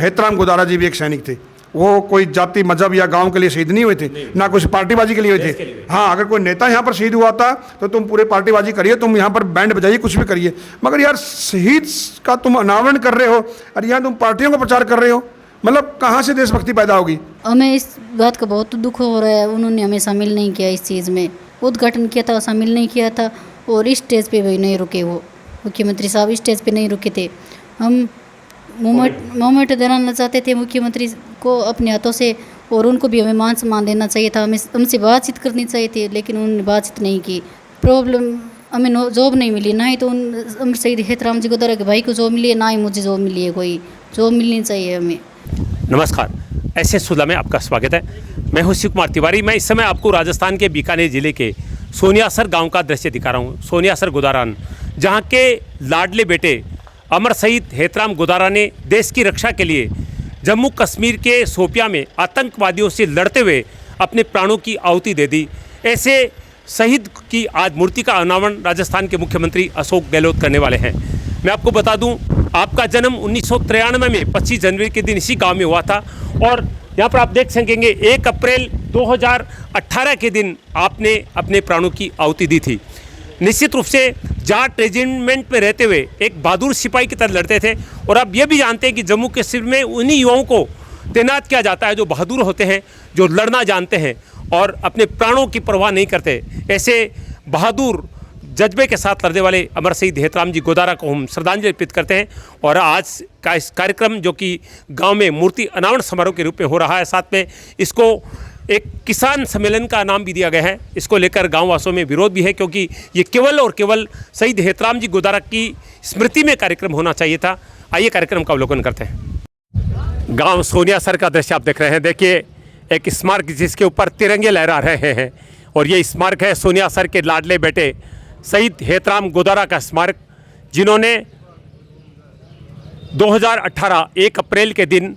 हेतराम गोदारा जी भी एक सैनिक थे। वो कोई जाति मजहब या गांव के लिए शहीद नहीं हुए थे, ना कुछ पार्टीबाजी के लिए हुए थे। हाँ, अगर कोई नेता यहाँ पर शहीद हुआ था तो तुम पूरे पार्टीबाजी करिए, तुम यहाँ पर बैंड बजाइए, कुछ भी करिए, मगर यार शहीद का तुम अनावरण कर रहे हो और यहाँ तुम पार्टियों का प्रचार कर रहे हो, मतलब कहाँ से देशभक्ति पैदा होगी। हमें इस बात का बहुत दुख हो रहा है, उन्होंने हमें शामिल नहीं किया इस चीज़ में, उद्घाटन किया था, शामिल नहीं किया था, और इस स्टेज पे भी नहीं रुके। वो मुख्यमंत्री साहब इस स्टेज पे नहीं रुके थे। हम मोमेंट दिलाना चाहते थे मुख्यमंत्री को अपने हाथों से, और उनको भी हमें मान सम्मान देना चाहिए था, हमें हमसे बातचीत करनी चाहिए थी, लेकिन उन्होंने बातचीत नहीं की। प्रॉब्लम हमें जॉब नहीं मिली, ना ही तो उन अमर शहीद हेतराम जी गोदारा के भाई को जॉब मिली है, ना ही मुझे जॉब मिली है। कोई जॉब मिलनी चाहिए हमें। नमस्कार, ऐसे सुधा में आपका स्वागत है। मैं हूं शिव कुमार तिवारी। मैं इस समय आपको राजस्थान के बीकानेर जिले के सोनियासर गांव का दृश्य दिखा रहा हूं। सोनियासर गोदारान, जहां के लाडले बेटे अमर शहीद हेतराम गोदारा ने देश की रक्षा के लिए जम्मू कश्मीर के शोपियां में आतंकवादियों से लड़ते हुए अपने प्राणों की आहुति दे दी। ऐसे शहीद की आज मूर्ति का अनावरण राजस्थान के मुख्यमंत्री अशोक गहलोत करने वाले हैं। मैं आपको बता दूं, आपका जन्म 1993 में 25 जनवरी के दिन इसी गांव में हुआ था, और यहाँ पर आप देख सकेंगे 1 अप्रैल 2018 के दिन आपने अपने प्राणों की आहुति दी थी। निश्चित रूप से जाट रेजिमेंट में रहते हुए एक बहादुर सिपाही की तरह लड़ते थे, और आप ये भी जानते हैं कि जम्मू कश्मीर में उन्हीं युवाओं को तैनात किया जाता है जो बहादुर होते हैं, जो लड़ना जानते हैं और अपने प्राणों की परवाह नहीं करते। ऐसे बहादुर जज्बे के साथ लड़ने वाले अमर शहीद हेतराम जी गोदारा को हम श्रद्धांजलि अर्पित करते हैं। और आज का इस कार्यक्रम जो कि गांव में मूर्ति अनावरण समारोह के रूप में हो रहा है, साथ में इसको एक किसान सम्मेलन का नाम भी दिया गया है। इसको लेकर गाँव वासियों में विरोध भी है, क्योंकि ये केवल और केवल शहीद हेतराम जी गोदारा की स्मृति में कार्यक्रम होना चाहिए था। आइए कार्यक्रम का अवलोकन करते हैं। गाँव सोनियासर का दृश्य आप देख रहे हैं। देखिए, एक स्मारक जिसके ऊपर तिरंगे लहरा रहे हैं, और ये स्मारक है सोनियासर के लाडले बेटे शहीद हेतराम गोदारा का स्मारक, जिन्होंने 2018 1 अप्रैल के दिन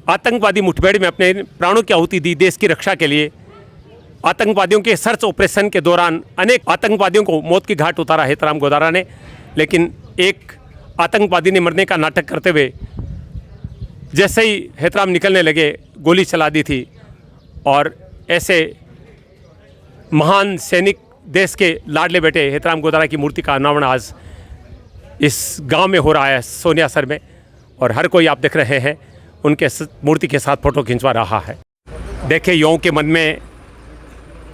आतंकवादी मुठभेड़ में अपने प्राणों की आहुति दी देश की रक्षा के लिए। आतंकवादियों के सर्च ऑपरेशन के दौरान अनेक आतंकवादियों को मौत की घाट उतारा हेतराम गोदारा ने, लेकिन एक आतंकवादी ने मरने का नाटक करते हुए जैसे ही हेतराम निकलने लगे गोली चला दी थी। और ऐसे महान सैनिक देश के लाडले बेटे हेतराम गोदारा की मूर्ति का अनावरण आज इस गांव में हो रहा है सोनियासर में, और हर कोई आप देख रहे हैं उनके मूर्ति के साथ फ़ोटो खिंचवा रहा है। देखिए, युवाओं के मन में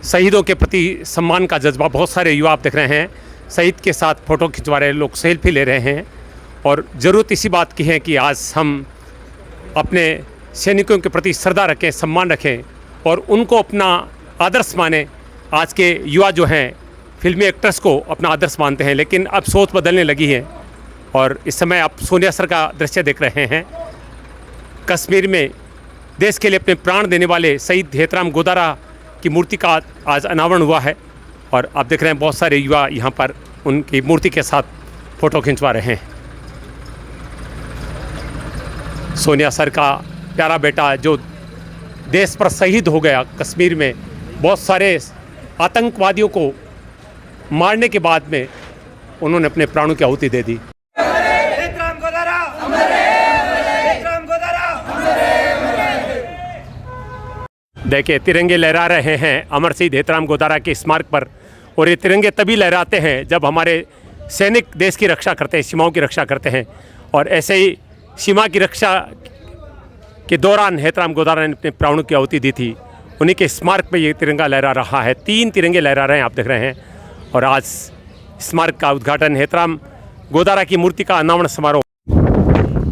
शहीदों के प्रति सम्मान का जज्बा, बहुत सारे युवा आप देख रहे हैं शहीद के साथ फ़ोटो खिंचवा रहे हैं, लोग सेल्फी ले रहे हैं। और ज़रूरत इसी बात की है कि आज हम अपने सैनिकों के प्रति श्रद्धा रखें, सम्मान रखें और उनको अपना आदर्श माने। आज के युवा जो हैं फिल्मी एक्टर्स को अपना आदर्श मानते हैं, लेकिन अब सोच बदलने लगी है। और इस समय आप सोनियासर का दृश्य देख रहे हैं। कश्मीर में देश के लिए अपने प्राण देने वाले शहीद हेतराम गोदारा की मूर्ति का आज अनावरण हुआ है, और आप देख रहे हैं बहुत सारे युवा यहाँ पर उनकी मूर्ति के साथ फ़ोटो खिंचवा रहे हैं। सोनियासर का प्यारा बेटा जो देश पर शहीद हो गया कश्मीर में, बहुत सारे आतंकवादियों को मारने के बाद में उन्होंने अपने प्राणों की आहुति दे दी। देखिए, तिरंगे लहरा रहे हैं अमर शहीद हेतराम गोदारा के स्मारक पर, और ये तिरंगे तभी लहराते हैं जब हमारे सैनिक देश की रक्षा करते हैं, सीमाओं की रक्षा करते हैं। और ऐसे ही सीमा की रक्षा के दौरान हेतराम गोदारा ने अपने प्राणों की आहुति दी थी। उन्हीं के स्मारक पे ये तिरंगा लहरा रहा है। 3 तिरंगे लहरा रहे हैं, आप देख रहे हैं। और आज स्मारक का उद्घाटन, हेतराम गोदारा की मूर्ति का अनावरण समारोह,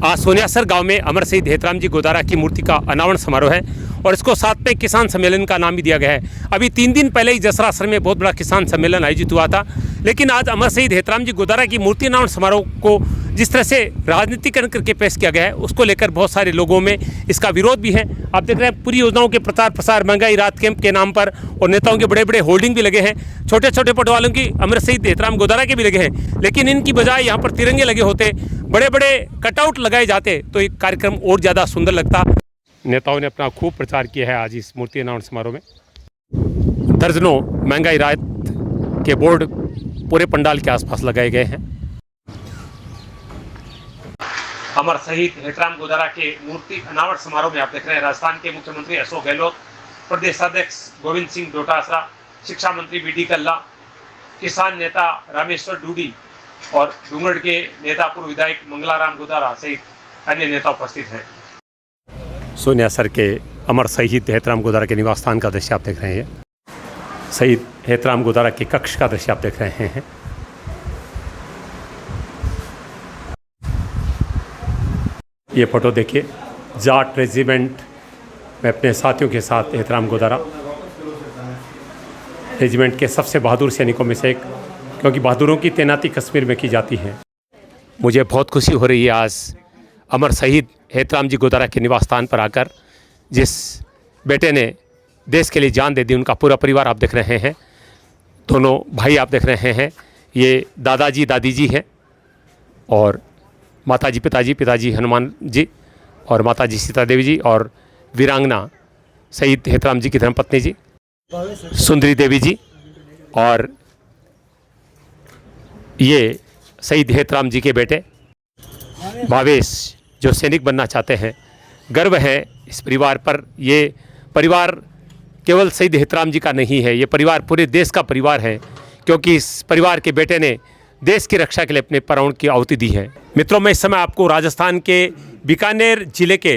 आज सोनियासर गांव में अमर शहीद हेतराम जी गोदारा की मूर्ति का अनावरण समारोह है, और इसको साथ में किसान सम्मेलन का नाम भी दिया गया है। अभी 3 दिन पहले ही जसरासर में बहुत बड़ा किसान सम्मेलन आयोजित हुआ था, लेकिन आज अमर शहीद हेतराम जी गोदारा की मूर्ति अनावरण समारोह को जिस तरह से राजनीतिकरण करके पेश किया गया है, उसको लेकर बहुत सारे लोगों में इसका विरोध भी है। आप देख रहे हैं पूरी योजनाओं के प्रचार प्रसार, महंगाई राहत कैंप के नाम पर, और नेताओं के बड़े बड़े होर्डिंग भी लगे हैं, छोटे छोटे पट वालों की अमर शहीद हेतराम गोदारा के भी लगे हैं, लेकिन इनकी बजाय यहाँ पर तिरंगे लगे होते, बड़े बड़े कटआउट लगाए जाते, तो ये कार्यक्रम और ज़्यादा सुंदर लगता। नेताओं ने अपना खूब प्रचार किया है आज इस मूर्ति अनावरण समारोह में। दर्जनों महंगाई राहत के बोर्ड पूरे पंडाल के आसपास लगाए गए हैं। अमर शहीद हेतराम गोदारा के मूर्ति अनावरण समारोह में आप देख रहे हैं राजस्थान के मुख्यमंत्री अशोक गहलोत, प्रदेश अध्यक्ष गोविंद सिंह डोटासरा, शिक्षा मंत्री बी.डी. कल्ला, किसान नेता रामेश्वर डूडी और डूंगरगढ़ के नेता पूर्व विधायक मंगलाराम गोदारा सहित अन्य नेता उपस्थित हैं। सोनियासर के अमर शहीद हेतराम गोदारा के निवास स्थान का दृश्य आप देख रहे हैं। शहीद हेतराम गोदारा के कक्ष का दृश्य आप देख रहे हैं। ये फोटो देखिए, जाट रेजिमेंट में अपने साथियों के साथ हेतराम गोदारा रेजिमेंट के सबसे बहादुर सैनिकों में से एक, क्योंकि बहादुरों की तैनाती कश्मीर में की जाती है। मुझे बहुत खुशी हो रही है आज अमर शहीद हेतराम जी गोदारा के निवास स्थान पर आकर। जिस बेटे ने देश के लिए जान दे दी, उनका पूरा परिवार आप देख रहे हैं। दोनों भाई आप देख रहे हैं, ये दादाजी दादी जी हैं और माताजी पिताजी हनुमान जी और माताजी सीता देवी जी और वीरांगना शहीद हेतराम जी की धर्मपत्नी जी सुंदरी देवी जी और ये शहीद हेतराम जी के बेटे भावेश, जो सैनिक बनना चाहते हैं। गर्व है इस परिवार पर। ये परिवार केवल शहीद हेतराम जी का नहीं है, ये परिवार पूरे देश का परिवार है, क्योंकि इस परिवार के बेटे ने देश की रक्षा के लिए अपने प्राणों की आहुति दी है। मित्रों, मैं इस समय आपको राजस्थान के बीकानेर जिले के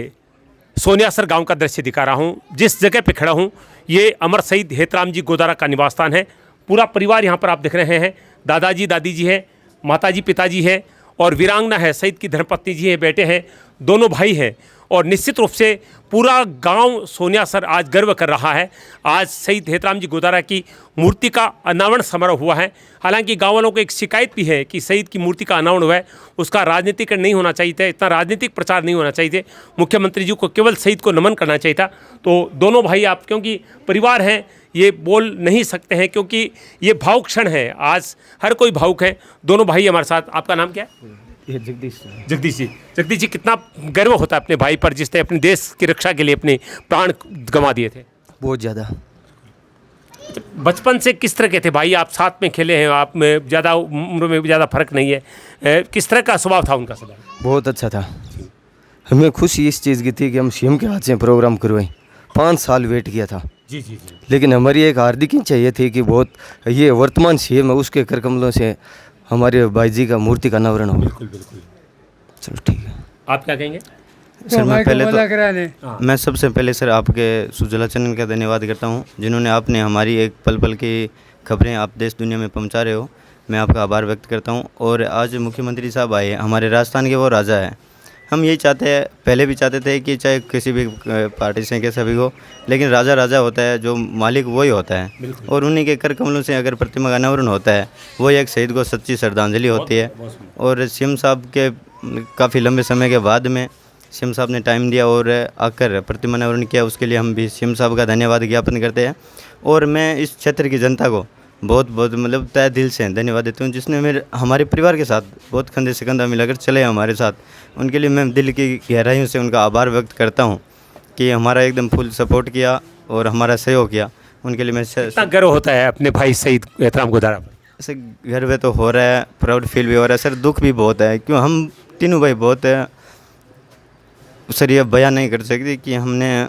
सोनियासर गांव का दृश्य दिखा रहा हूं। जिस जगह पे खड़ा हूं, ये अमर शहीद हेतराम जी गोदारा का निवास स्थान है। पूरा परिवार यहां पर आप देख रहे हैं। दादाजी दादी जी हैं, माताजी पिताजी हैं और वीरांगना है, शहीद की धर्मपत्नी जी हैं, बेटे हैं, दोनों भाई हैं। और निश्चित रूप से पूरा गांव सोनियासर आज गर्व कर रहा है। आज शहीद हेतराम जी गोदारा की मूर्ति का अनावरण समारोह हुआ है। हालांकि गांव वालों को एक शिकायत भी है कि शहीद की मूर्ति का अनावरण हुआ है, उसका राजनीतिक नहीं होना चाहिए था, इतना राजनीतिक प्रचार नहीं होना चाहिए थे। मुख्यमंत्री जी को केवल शहीद को नमन करना चाहिए था। तो दोनों भाई आप, क्योंकि परिवार हैं, ये बोल नहीं सकते हैं, क्योंकि ये भावुक क्षण है। आज हर कोई भावुक है। दोनों भाई हमारे साथ। आपका नाम क्या है? जगदीश जी, कितना गर्व होता है अपने भाई पर जिसने अपने देश की रक्षा के लिए अपने प्राण गंवा दिए थे? बहुत ज़्यादा। बचपन से किस तरह के थे भाई? आप साथ में खेले हैं, आप में ज़्यादा उम्र में भी ज़्यादा फर्क नहीं है। किस तरह का स्वभाव था उनका? स्वभाव बहुत अच्छा था। हमें खुशी इस चीज़ की थी कि हम सीएम के हाथ से प्रोग्राम करवाएं। 5 साल वेट किया था। जी। लेकिन हमारी एक हार्दिक इच्छा ये थी कि बहुत ये वर्तमान सीएम है, उसके कर कमलों से हमारे भाई जी का मूर्ति का अनावरण हो। बिल्कुल। चलो ठीक है। आप क्या कहेंगे? सर मैं सबसे पहले सर आपके सुजला चैनल का धन्यवाद करता हूं, जिन्होंने आपने हमारी एक पल पल की खबरें आप देश दुनिया में पहुंचा रहे हो। मैं आपका आभार व्यक्त करता हूं। और आज मुख्यमंत्री साहब आए, हमारे राजस्थान के वो राजा है। हम यही चाहते हैं, पहले भी चाहते थे कि चाहे किसी भी पार्टी से कैसा भी हो, लेकिन राजा होता है, जो मालिक वही होता है। और उन्हीं के कर कमलों से अगर प्रतिमा का अनावरण होता है, वो एक शहीद को सच्ची श्रद्धांजलि होती है। और सीएम साहब के काफ़ी लंबे समय के बाद में सीएम साहब ने टाइम दिया और आकर प्रतिमा अनावरण किया, उसके लिए हम भी सीएम साहब का धन्यवाद ज्ञापन करते हैं। और मैं इस क्षेत्र की जनता को बहुत मतलब तय दिल से धन्यवाद देता हूँ, जिसने हमारे परिवार के साथ बहुत कंधे से कंधा मिलाकर चले हमारे साथ। उनके लिए मैं दिल की गहराइयों से उनका आभार व्यक्त करता हूँ कि हमारा एकदम फुल सपोर्ट किया और हमारा सहयोग किया। उनके लिए मैं कितना गर्व होता है अपने भाई शहीद हेतराम गोदारा पर? सर गर्व तो हो रहा है, प्राउड फील भी हो रहा है सर, दुख भी बहुत है, क्यों हम तीनों भाई बहुत है सर, ये बयान नहीं कर सकते कि हमने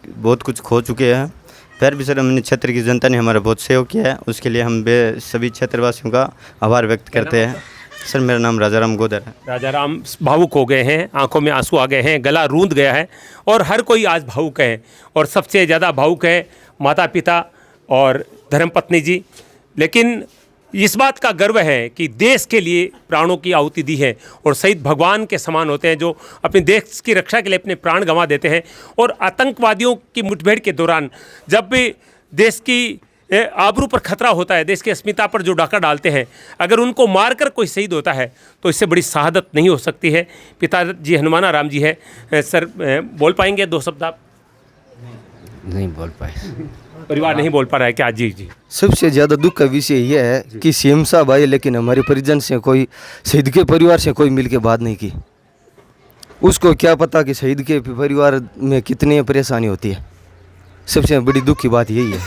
बहुत कुछ खो चुके हैं। फिर भी सर हमने क्षेत्र की जनता ने हमारा बहुत सहयोग किया है, उसके लिए हम सभी क्षेत्रवासियों का आभार व्यक्त करते हैं। सर मेरा नाम राजाराम गोदर है। राजाराम भावुक हो गए हैं, आंखों में आंसू आ गए हैं, गला रूंध गया है और हर कोई आज भावुक है। और सबसे ज़्यादा भावुक है माता पिता और धर्मपत्नी जी। लेकिन इस बात का गर्व है कि देश के लिए प्राणों की आहुति दी है और शहीद भगवान के समान होते हैं, जो अपने देश की रक्षा के लिए अपने प्राण गंवा देते हैं। और आतंकवादियों की मुठभेड़ के दौरान जब भी देश की आबरू पर खतरा होता है, देश की अस्मिता पर जो डाका डालते हैं, अगर उनको मारकर कोई शहीद होता है तो इससे बड़ी शहादत नहीं हो सकती है। पिताजी हनुमाना राम जी है। सर बोल पाएंगे 2 शब्द आप? नहीं बोल पाए। परिवार नहीं बोल पा रहा है क्या? जी। सबसे ज़्यादा दुख का विषय यह है कि सीएम साहब आए, लेकिन हमारे परिजन से कोई, शहीद के परिवार से कोई मिल के बात नहीं की। उसको क्या पता कि शहीद के परिवार में कितनी परेशानी होती है। सबसे बड़ी दुख की बात यही है।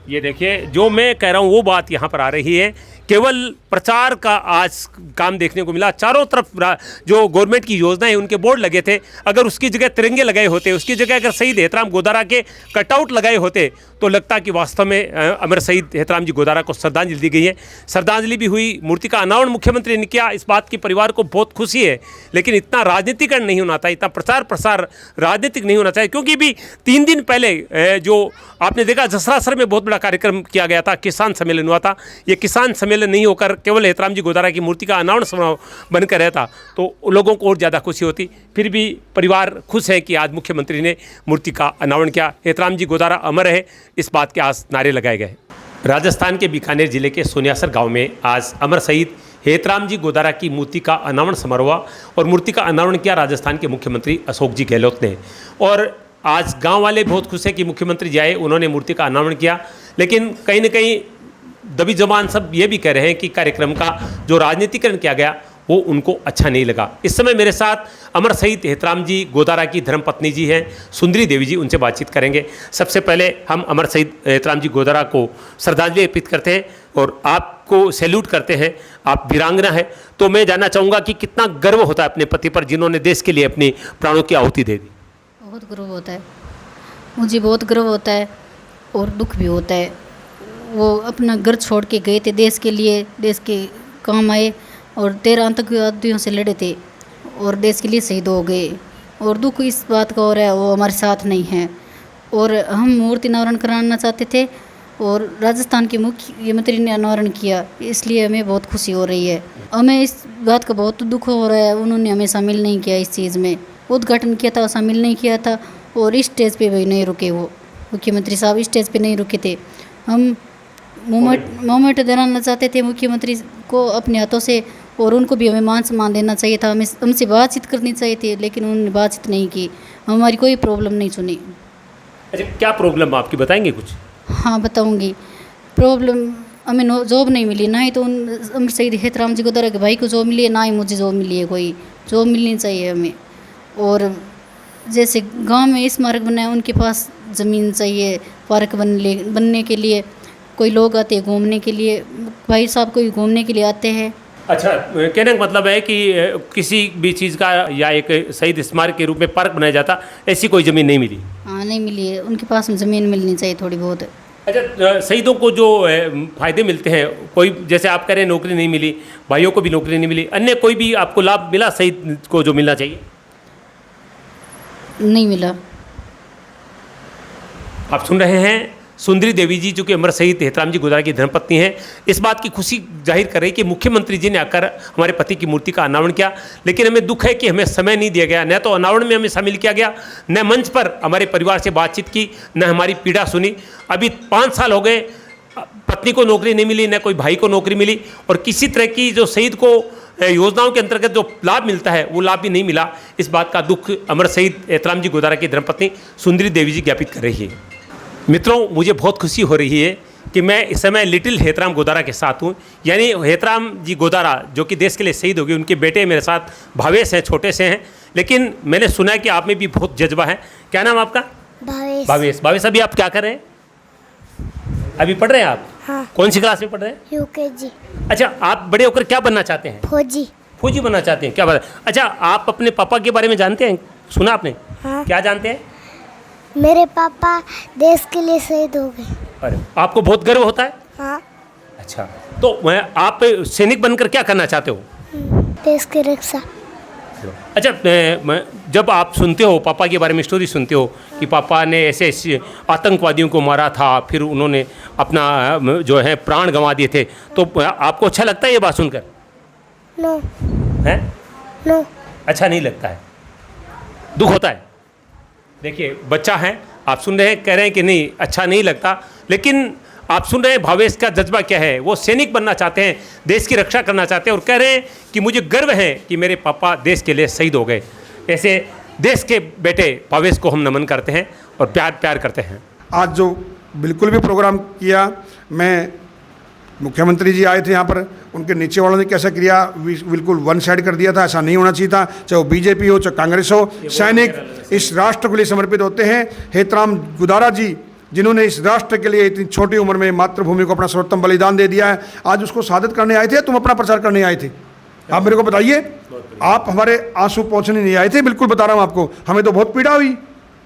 ये देखिए, जो मैं कह रहा हूँ वो बात यहाँ पर आ रही है केवल प्रचार का आज काम देखने को मिला। चारों तरफ जो गवर्नमेंट की योजनाएं उनके बोर्ड लगे थे, अगर उसकी जगह तिरंगे लगाए होते, उसकी जगह अगर शहीद हेतराम गोदारा के कटआउट लगाए होते तो लगता कि वास्तव में अमर शहीद हेतराम जी गोदारा को श्रद्धांजलि दी गई है। श्रद्धांजलि भी हुई, मूर्ति का अनावरण मुख्यमंत्री ने किया। इस बात की परिवार को बहुत खुशी है, लेकिन इतना राजनीतिकरण नहीं होना चाहिए, इतना प्रचार प्रसार राजनीतिक नहीं होना चाहिए, क्योंकि भी 3 दिन पहले जो आपने देखा जसरासर में बहुत बड़ा कार्यक्रम किया गया था, किसान सम्मेलन हुआ था। ये किसान सम्मेलन नहीं होकर केवल हेतराम जी गोदारा की मूर्ति का अनावरण समारोह बनकर रहता तो लोगों को और ज़्यादा खुशी होती। फिर भी परिवार खुश है कि आज मुख्यमंत्री ने मूर्ति का अनावरण किया। हेतराम जी गोदारा अमर है, इस बात के आज नारे लगाए गए। राजस्थान के बीकानेर जिले के सोनियासर गांव में आज अमर शहीद हेतराम जी गोदारा की मूर्ति का अनावरण समारोह और मूर्ति का अनावरण किया राजस्थान के मुख्यमंत्री अशोक जी गहलोत ने। और आज गांव वाले बहुत खुश हैं कि मुख्यमंत्री जी आए, उन्होंने मूर्ति का अनावरण किया। लेकिन कहीं न कहीं दबी जबान सब ये भी कह रहे हैं कि कार्यक्रम का जो राजनीतिकरण किया गया वो उनको अच्छा नहीं लगा। इस समय मेरे साथ अमर शहीद हेतराम जी गोदारा की धर्मपत्नी जी हैं सुंदरी देवी जी, उनसे बातचीत करेंगे। सबसे पहले हम अमर शहीद हेतराम जी गोदारा को श्रद्धांजलि अर्पित करते हैं और आपको सैल्यूट करते हैं। आप वीरांगना है, तो मैं जानना चाहूँगा कि कितना गर्व होता है अपने पति पर जिन्होंने देश के लिए अपनी प्राणों की आहुति दे दी। बहुत गर्व होता है, मुझे बहुत गर्व होता है और दुख भी होता है। वो अपना घर छोड़ के गए थे देश के लिए, देश के काम आए और 13 आतंकवादियों से लड़े थे और देश के लिए शहीद हो गए। और दुख इस बात का हो रहा है वो हमारे साथ नहीं है। और हम मूर्ति अनावरण कराना चाहते थे और राजस्थान के मुख्यमंत्री ने अनावरण किया, इसलिए हमें बहुत खुशी हो रही है। हमें इस बात का बहुत दुख हो रहा है, उन्होंने हमें शामिल नहीं किया इस चीज़ में। उद्घाटन किया था, शामिल नहीं किया था और इस स्टेज पे भी नहीं रुके। वो मुख्यमंत्री साहब इस स्टेज पे नहीं रुके थे। हम मोमेंट दिलाना चाहते थे मुख्यमंत्री को अपने हाथों से और उनको भी हमें मान सम्मान देना चाहिए था, हमें हमसे बातचीत करनी चाहिए थी, लेकिन उन्होंने बातचीत नहीं की, हमारी कोई प्रॉब्लम नहीं सुनी। अच्छा, क्या प्रॉब्लम आपकी बताएंगे कुछ? हाँ बताऊंगी। प्रॉब्लम हमें जॉब नहीं मिली, ना ही तो उन अमर शहीद हेतराम जी गोदारा के भाई को जॉब मिली है, ना ही मुझे जॉब मिली है। कोई जॉब मिलनी चाहिए हमें। और जैसे गांव में स्मारक बना है, उनके पास ज़मीन चाहिए पार्क बनने के लिए। कोई लोग आते हैं घूमने के लिए, भाई साहब कोई घूमने के लिए आते हैं। अच्छा, कहने का मतलब है कि किसी भी चीज़ का या एक शहीद स्मारक के रूप में पार्क बनाया जाता, ऐसी कोई ज़मीन नहीं मिली? हाँ नहीं मिली है, उनके पास ज़मीन मिलनी चाहिए थोड़ी बहुत। अच्छा, शहीदों को जो फ़ायदे मिलते हैं, कोई जैसे आप कह रहे हैं नौकरी नहीं मिली, भाइयों को भी नौकरी नहीं मिली, अन्य कोई भी आपको लाभ मिला शहीद को जो मिलना चाहिए? नहीं मिला। आप सुन रहे हैं सुंदरी देवी जी, जो कि अमर शहीद हेतराम जी गोदारा की धर्मपत्नी है, इस बात की खुशी जाहिर कर रही कि मुख्यमंत्री जी ने आकर हमारे पति की मूर्ति का अनावरण किया। लेकिन हमें दुख है कि हमें समय नहीं दिया गया, न तो अनावरण में हमें शामिल किया गया, न मंच पर हमारे परिवार से बातचीत की, न हमारी पीड़ा सुनी। अभी 5 साल हो गए, पत्नी को नौकरी नहीं मिली, न कोई भाई को नौकरी मिली, और किसी तरह की जो शहीद को योजनाओं के अंतर्गत जो लाभ मिलता है वो लाभ भी नहीं मिला। इस बात का दुख अमर शहीद हेतराम जी गोदारा की धर्मपत्नी सुंदरी देवी जी ज्ञापित कर रही है। मित्रों, मुझे बहुत खुशी हो रही है कि मैं इस समय लिटिल हेतराम गोदारा के साथ हूँ। यानी हेतराम जी गोदारा जो कि देश के लिए शहीद हो गए, उनके बेटे मेरे साथ भावेश हैं, छोटे से हैं, लेकिन मैंने सुना है कि आप में भी बहुत जज्बा है। क्या नाम आपका? भावेश। भावेश, अभी आप क्या कर रहे हैं? अभी पढ़ रहे हैं आप? हाँ। कौन सी क्लास में पढ़ रहे हैं? यूकेजी। अच्छा, आप बड़े होकर क्या बनना चाहते हैं? फौजी। फौजी बनना चाहते हैं, क्या बात है। अच्छा, आप अपने पापा के बारे में जानते हैं? सुना आपने? हाँ। क्या जानते हैं? मेरे पापा देश के लिए शहीद हो गए। अरे, आपको बहुत गर्व होता है? हाँ। अच्छा, तो आप सैनिक बनकर क्या करना चाहते हो? देश की रक्षा। अच्छा, जब आप सुनते हो पापा के बारे में, स्टोरी सुनते हो कि पापा ने ऐसे ऐसे आतंकवादियों को मारा था, फिर उन्होंने अपना जो है प्राण गंवा दिए थे, तो आपको अच्छा लगता है ये बात सुनकर? नो। है? नो। अच्छा नहीं लगता है, दुख होता है। देखिए, बच्चा है, आप सुन रहे हैं, कह रहे हैं कि नहीं अच्छा नहीं लगता, लेकिन आप सुन रहे हैं भावेश का जज्बा क्या है। वो सैनिक बनना चाहते हैं, देश की रक्षा करना चाहते हैं और कह रहे हैं कि मुझे गर्व है कि मेरे पापा देश के लिए शहीद हो गए। ऐसे देश के बेटे भावेश को हम नमन करते हैं और प्यार करते हैं। आज जो बिल्कुल भी प्रोग्राम किया, मैं मुख्यमंत्री जी आए थे यहाँ पर, उनके नीचे वालों ने कैसा किया, बिल्कुल वन साइड कर दिया था। ऐसा नहीं होना चाहिए था, चाहे वो बीजेपी हो चाहे कांग्रेस हो। सैनिक इस राष्ट्र के लिए समर्पित होते हैं। हेतराम गोदारा जी जिन्होंने इस राष्ट्र के लिए इतनी छोटी उम्र में मातृभूमि को अपना सर्वोत्तम बलिदान दे दिया है, आज उसको शहादत करने आए थे या तुम अपना प्रचार करने आए थे? आप मेरे को बताइए। आप हमारे आंसू पहुंचने नहीं आए थे, बिल्कुल बता रहा हूं आपको। हमें तो बहुत पीड़ा हुई,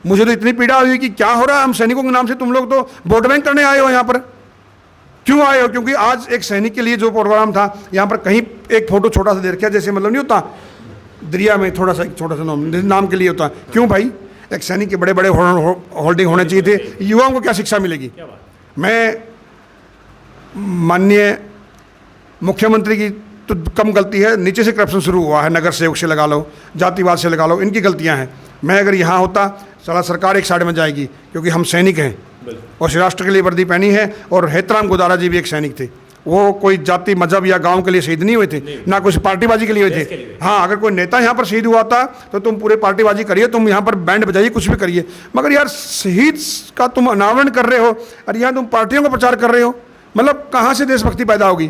मुझे तो इतनी पीड़ा हुई कि क्या हो रहा है। हम सैनिकों के नाम से तुम लोग तो वोट बैंक करने आए हो यहाँ पर। क्यों आए हो? क्योंकि आज एक सैनिक के लिए जो प्रोग्राम था, यहाँ पर कहीं एक फोटो छोटा सा दे रखा, जैसे मतलब नहीं होता दरिया में छोटा सा नाम के लिए होता। क्यों भाई? एक सैनिक के बड़े बड़े होल्डिंग होने चाहिए थे। युवाओं को क्या शिक्षा मिलेगी? मैं माननीय मुख्यमंत्री की तो कम गलती है, नीचे से करप्शन शुरू हुआ है, नगर सेवक से लगा लो, जातिवाद से लगा लो, इनकी गलतियां हैं। मैं अगर यहाँ होता, साला सरकार एक साइड में जाएगी, क्योंकि हम सैनिक हैं और इस राष्ट्र के लिए वर्दी पहनी है। और हेतराम गोदारा जी भी एक सैनिक थे, वो कोई जाति मजहब या गांव के लिए शहीद नहीं हुए थे, ना कुछ पार्टीबाजी के लिए हुए थे। हाँ, अगर कोई नेता यहाँ पर शहीद हुआ था तो तुम पूरे पार्टीबाजी करिए, तुम यहाँ पर बैंड बजाइए, कुछ भी करिए, मगर यार शहीद का तुम अनावरण कर रहे हो और यहाँ तुम पार्टियों का प्रचार कर रहे हो, मतलब कहाँ से देशभक्ति पैदा होगी?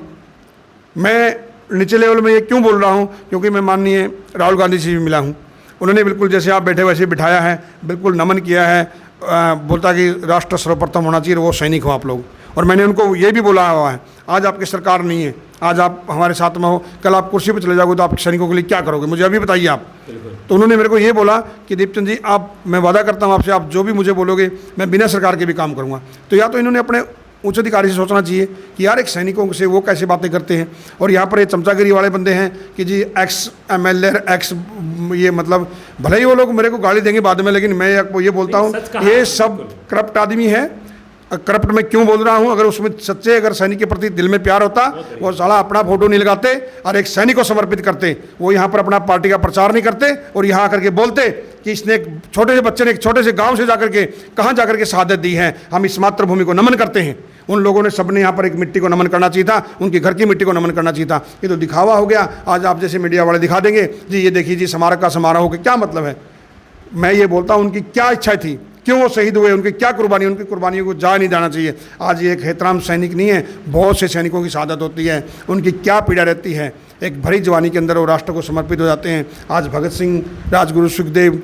मैं नीचे लेवल में ये क्यों बोल रहा हूँ? क्योंकि मैं माननीय राहुल गांधी से भी मिला हूँ, उन्होंने बिल्कुल जैसे आप बैठे वैसे बिठाया है, बिल्कुल नमन किया है, बोलता कि राष्ट्र सर्वप्रथम होना चाहिए, वो सैनिक हो आप लोग। और मैंने उनको ये भी बोला हुआ है, आज आपकी सरकार नहीं है, आज आप हमारे साथ में हो, कल आप कुर्सी पर चले जाओगे तो आप सैनिकों के लिए क्या करोगे, मुझे अभी बताइए आप। तो उन्होंने मेरे को ये बोला कि दीपचंद जी, आप, मैं वादा करता हूँ आपसे, आप जो भी मुझे बोलोगे मैं बिना सरकार के भी काम करूँगा। तो या तो इन्होंने अपने उच्च अधिकारी से सोचना चाहिए कि यार एक सैनिकों से वो कैसे बातें करते हैं, और यहाँ पर ये चमचागिरी वाले बंदे हैं कि जी एक्स MLA एक्स, ये मतलब भले ही वो लोग मेरे को गाली देंगे बाद में, लेकिन मैं आपको ये बोलता हूँ ये सब करप्ट आदमी है। करप्ट में क्यों बोल रहा हूँ? अगर उसमें सच्चे अगर सैनिक के प्रति दिल में प्यार होता, वो साला अपना फोटो नहीं लगाते और एक सैनिक को समर्पित करते। वो यहाँ पर अपना पार्टी का प्रचार नहीं करते और यहाँ आकर के बोलते कि इसने एक छोटे से बच्चे ने एक छोटे से गांव से जाकर के कहाँ जाकर के शहादत दी है, हम इस मातृभूमि को नमन करते हैं। उन लोगों ने सबने यहाँ पर एक मिट्टी को नमन करना चाहिए था, उनके घर की मिट्टी को नमन करना चाहिए था। ये तो दिखावा हो गया। आज आप जैसे मीडिया वाले दिखा देंगे जी, ये देखिए जी स्मारक का समारोह हो गया, क्या मतलब है? मैं ये बोलता हूँ उनकी क्या इच्छा थी, क्यों वो शहीद हुए, उनकी क्या कुर्बानी, उनकी कुर्बानियों को जा नहीं जाना चाहिए। आज ये एक हेतराम सैनिक नहीं है, बहुत से सैनिकों की शहादत होती है, उनकी क्या पीड़ा रहती है। एक भरी जवानी के अंदर वो राष्ट्र को समर्पित हो जाते हैं। आज भगत सिंह, राजगुरु, सुखदेव,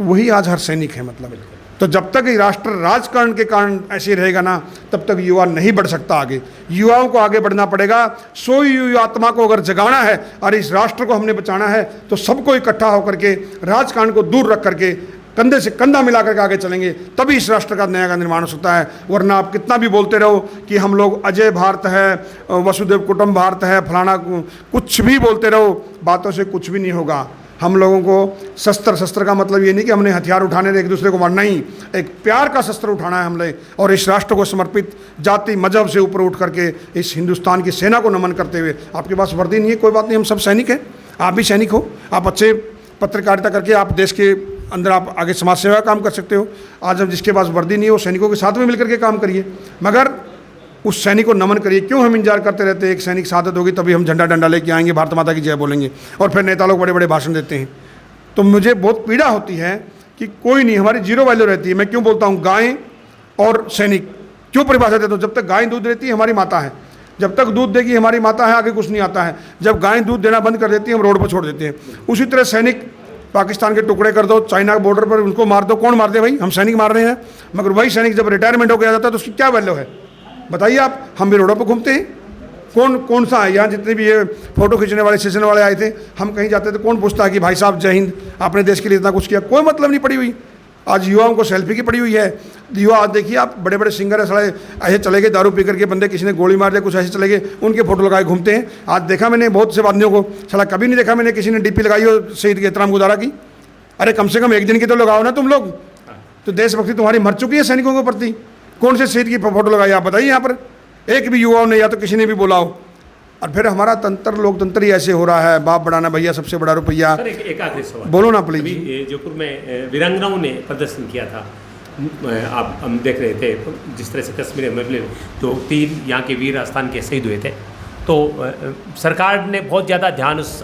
वही आज हर सैनिक है। मतलब तो जब तक ये राष्ट्र राजकारण के कारण ऐसे रहेगा ना, तब तक युवा नहीं बढ़ सकता आगे। युवाओं को आगे बढ़ना पड़ेगा। सोई युवा आत्मा को अगर जगाना है और इस राष्ट्र को हमने बचाना है, तो सबको इकट्ठा होकर के राजकारण को दूर रख करके कंधे से कंधा मिला करके आगे चलेंगे, तभी इस राष्ट्र का नया का निर्माण हो सकता है। वरना आप कितना भी बोलते रहो कि हम लोग अजय भारत है, वसुदेव कुटुंब भारत है, फलाना, कुछ भी बोलते रहो, बातों से कुछ भी नहीं होगा। हम लोगों को शस्त्र का मतलब ये नहीं कि हमने हथियार उठाने एक दूसरे को मारना ही, एक प्यार का शस्त्र उठाना है हमने, और इस राष्ट्र को समर्पित जाति मजहब से ऊपर उठ करके इस हिंदुस्तान की सेना को नमन करते हुए। आपके पास वर्दी नहीं है, कोई बात नहीं, हम सब सैनिक हैं, आप भी सैनिक हो, आप अच्छे पत्रकारिता करके आप देश के अंदर आप आगे समाज सेवा का काम कर सकते हो। आज हम जिसके पास वर्दी नहीं है वो सैनिकों के साथ में मिलकर के काम करिए, मगर उस सैनिक को नमन करिए। क्यों हम इंतजार करते रहते हैं एक सैनिक शहादत होगी तभी हम झंडा डंडा लेके आएंगे, भारत माता की जय बोलेंगे, और फिर नेता लोग बड़े बड़े भाषण देते हैं। तो मुझे बहुत पीड़ा होती है कि कोई नहीं, हमारी जीरो वैल्यू रहती है। मैं क्यों बोलता हूँ गाय और सैनिक, क्यों परिभाषा देता हूँ? जब तक गाय दूध देती है हमारी माता है, जब तक दूध देगी हमारी माता है, आगे कुछ नहीं आता है। जब गाय दूध देना बंद कर देती है हम रोड पर छोड़ देते हैं। उसी तरह सैनिक पाकिस्तान के टुकड़े कर दो, चाइना के बॉर्डर पर उनको मार दो, कौन मार दे भाई? हम सैनिक मार रहे हैं। मगर वही सैनिक जब रिटायरमेंट हो गया जाता है तो उसकी क्या वैल्यू है बताइए आप? हम भी रोडों पर घूमते हैं, कौन सा है यहाँ जितने भी ये फोटो खींचने वाले सेशन वाले आए थे, हम कहीं जाते थे कौन पूछता है कि भाई साहब जय हिंद, आपने देश के लिए इतना कुछ किया? कोई मतलब नहीं पड़ी हुई। आज युवाओं को सेल्फी की पड़ी हुई है। युवा आज देखिए आप, बड़े बड़े सिंगर है साले ऐसे चले गए, दारू पी करके बंदे, किसी ने गोली मार दिया, कुछ ऐसे चले गए, उनके फोटो लगाए घूमते हैं। आज देखा मैंने बहुत से आदमियों को, साला कभी नहीं देखा मैंने किसी ने डीपी लगाई हो शहीद के एहतराम गुजारा की। अरे कम से कम एक दिन की तो लगाओ ना तुम लोग। तो देशभक्ति तुम्हारी मर चुकी है सैनिकों के प्रति। कौन से शहीद की फोटो लगाई आप बताइए? यहाँ पर एक भी युवाओं ने या तो किसी ने भी बोला हो। और फिर हमारा तंत्र, लोकतंत्र ही ऐसे हो रहा है, बाप बढ़ाना भैया सबसे बड़ा रुपया। एक आखिरी सवाल बोलो ना प्लीज। जयपुर में वीरांगनाओं ने प्रदर्शन किया था, आप हम देख रहे थे जिस तरह से कश्मीर में जो 3 यहाँ के वीर आस्थान के शहीद हुए थे, तो सरकार ने बहुत ज़्यादा ध्यान उस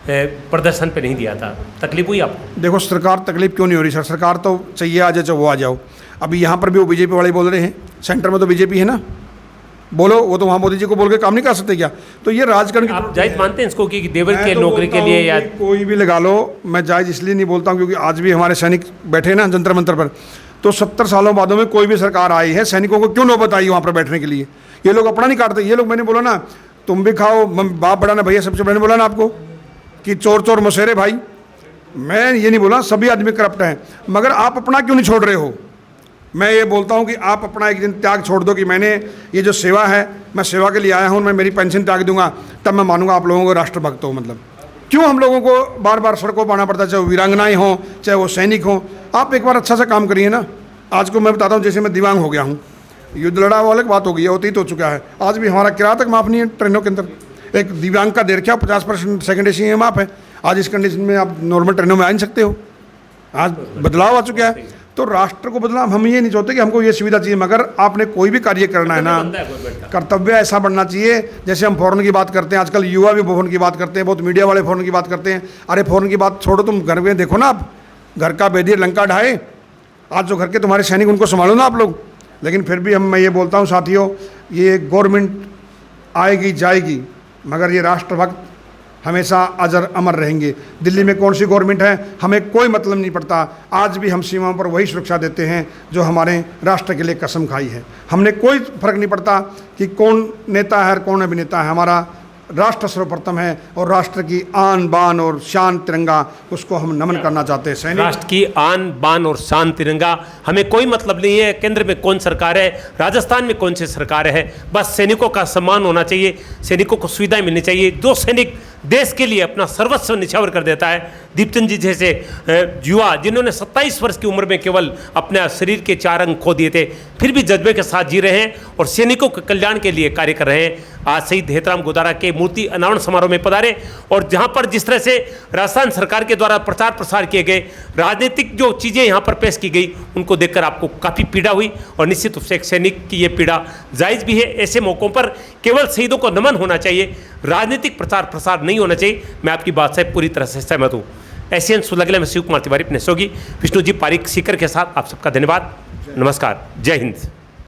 प्रदर्शन पे नहीं दिया था। तकलीफ हुई आपको? देखो सरकार तकलीफ क्यों नहीं हो रही सर, सरकार तो चाहिए आ जाए वो आ जाओ। अभी यहाँ पर भी वो बीजेपी वाले बोल रहे हैं, सेंटर में तो बीजेपी है ना, बोलो, वो तो वहाँ मोदी जी को बोल के काम नहीं कर सकते क्या? तो ये राजकारण आप जायज मानते हैं इसको कि देवर के नौकरी के लिए या कोई भी लगा लो? मैं जायज इसलिए नहीं बोलता हूँ क्योंकि आज भी हमारे सैनिक बैठे हैं ना जंतर मंतर पर, तो 70 सालों बादों में कोई भी सरकार आई है, सैनिकों को क्यों नौबत आई वहाँ पर बैठने के लिए? ये लोग अपना नहीं काटते। ये लोग, मैंने बोला ना, तुम भी खाओ, बाप बड़ा ना भैया, सबसे बड़े ने बोला ना आपको कि चोर चोर मसेरे भाई। मैं ये नहीं बोला सभी आदमी करप्ट हैं, मगर आप अपना क्यों नहीं छोड़ रहे हो? मैं ये बोलता हूँ कि आप अपना एक दिन त्याग छोड़ दो कि मैंने ये जो सेवा है, मैं सेवा के लिए आया हूँ, मैं मेरी पेंशन त्याग दूंगा, तब मैं मानूंगा आप लोगों को राष्ट्रभक्त हो। मतलब क्यों हम लोगों को बार बार सड़कों पर आना पड़ता है, चाहे वो वीरांगनाएँ हों, चाहे वो सैनिक हों? आप एक बार अच्छा सा काम करिए ना। आज को मैं बताता हूँ, जैसे मैं दिव्यांग हो गया हूँ, युद्ध लड़ा वो अलग बात हो गई है, अतीत हो चुका है। आज भी हमारा किराया तक माफ़ नहीं है ट्रेनों के अंदर। एक दिव्यांग का देर क्या 50% सेकंड एसी में माफ़ है। आज इस कंडीशन में आप नॉर्मल ट्रेनों में आ नहीं सकते हो। आज बदलाव आ चुका है। तो राष्ट्र को बदलाव, हम ये नहीं चाहते कि हमको ये सुविधा चाहिए, मगर आपने कोई भी कार्य करना है ना, कर्तव्य ऐसा बनना चाहिए। जैसे हम फॉरेन की बात करते हैं, आजकल युवा भी फॉरेन की बात करते हैं, बहुत मीडिया वाले फॉरेन की बात करते हैं। अरे फॉरेन की बात छोड़ो, तुम घर में देखो ना, आप घर का बेदिर लंका ढाए। आज जो घर के तुम्हारे सैनिक, उनको संभालो ना आप लोग। लेकिन फिर भी मैं ये बोलता हूँ साथियों, ये गवर्नमेंट आएगी जाएगी, मगर ये राष्ट्रभक्त हमेशा अजर अमर रहेंगे। दिल्ली में कौन सी गवर्नमेंट है, हमें कोई मतलब नहीं पड़ता। आज भी हम सीमाओं पर वही सुरक्षा देते हैं जो हमारे राष्ट्र के लिए कसम खाई है। हमने कोई फर्क नहीं पड़ता कि कौन नेता है और कौन अभिनेता है। हमारा राष्ट्र सर्वप्रथम है और राष्ट्र की आन बान और शान तिरंगा, उसको हम नमन करना चाहते हैं। सैनिक राष्ट्र की आन बान और शान तिरंगा, हमें कोई मतलब नहीं है केंद्र में कौन सरकार है, राजस्थान में कौन सी सरकार है। बस सैनिकों का सम्मान होना चाहिए, सैनिकों को सुविधाएं मिलनी चाहिए। जो सैनिक देश के लिए अपना सर्वस्व निछावर कर देता है, दीपचंद जी जैसे युवा जिन्होंने 27 वर्ष की उम्र में केवल अपने शरीर के 4 अंग खो दिए थे, फिर भी जज्बे के साथ जी रहे हैं और सैनिकों के कल्याण के लिए कार्य कर रहे हैं। आज शहीद हेतराम गोदारा के मूर्ति अनावरण समारोह में पधारे और जहां पर जिस तरह से राजस्थान सरकार के द्वारा प्रचार प्रसार किए गए राजनीतिक जो चीज़ें यहां पर पेश की गई, उनको देखकर आपको काफ़ी पीड़ा हुई और निश्चित रूप से एक सैनिक की ये पीड़ा जायज़ भी है। ऐसे मौक़ों पर केवल शहीदों को नमन होना चाहिए, राजनीतिक प्रचार प्रसार नहीं होना चाहिए। मैं आपकी बात से पूरी तरह से सहमत हूँ। एशियन सुलगले में शिव कुमार तिवारी अपने सहयोगी विष्णुजी पारिक सीकर के साथ आप सबका धन्यवाद। नमस्कार, जय हिंद।